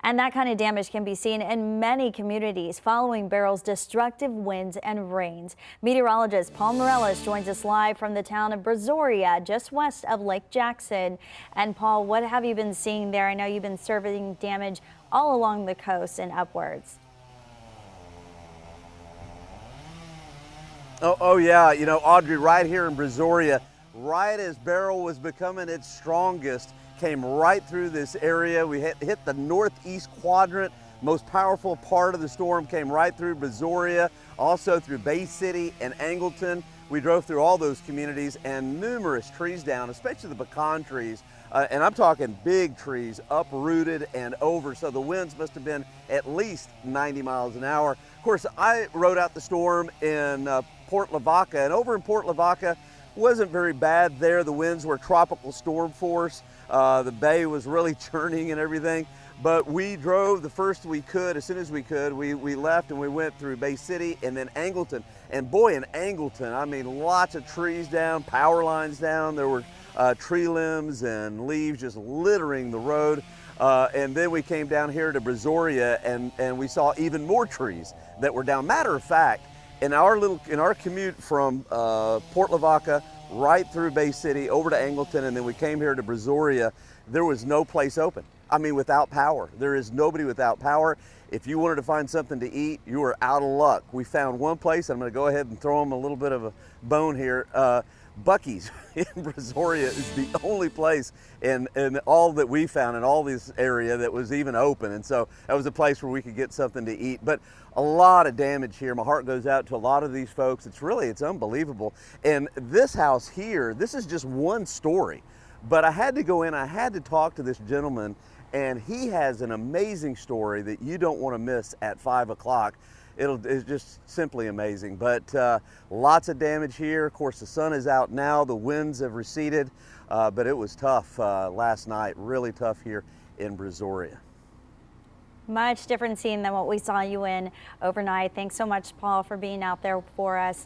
And that kind of damage can be seen in many communities following Beryl's destructive winds and rains. Meteorologist Paul Morales joins us live from the town of Brazoria, just west of Lake Jackson. And Paul, what have you been seeing there? I know you've been surveying damage all along the coast and upwards. Oh yeah, you know, Audrey, right here in Brazoria, right as Beryl was becoming its strongest, came right through this area. We hit the northeast quadrant. Most powerful part of the storm came right through Brazoria, also through Bay City and Angleton. We drove through all those communities and numerous trees down, especially the pecan trees. And I'm talking big trees, uprooted and over. So the winds must have been at least 90 miles an hour. Of course, I rode out the storm in Port Lavaca, and over in Port Lavaca, wasn't very bad there. The winds were tropical storm force. The bay was really churning and everything. But we drove the first we could, as soon as we could. We left and we went through Bay City and then Angleton. And boy, in Angleton, I mean, lots of trees down, power lines down. There were tree limbs and leaves just littering the road. And then we came down here to Brazoria and we saw even more trees that were down. Matter of fact, in our commute from Port Lavaca right through Bay City over to Angleton, and then we came here to Brazoria, there was no place open. I mean, without power. There is nobody without power. If you wanted to find something to eat, you were out of luck. We found one place. I'm going to go ahead and throw them a little bit of a bone here. Buc-ee's in Brazoria is the only place in all that we found in all this area that was even open. And so that was a place where we could get something to eat. But a lot of damage here. My heart goes out to a lot of these folks. It's unbelievable. And this house here, this is just one story. But I had to go in, I had to talk to this gentleman, and he has an amazing story that you don't want to miss at 5 o'clock. It's just simply amazing. But lots of damage here. Of course, the sun is out now. The winds have receded, but it was tough last night. Really tough here in Brazoria. Much different scene than what we saw you in overnight. Thanks so much, Paul, for being out there for us.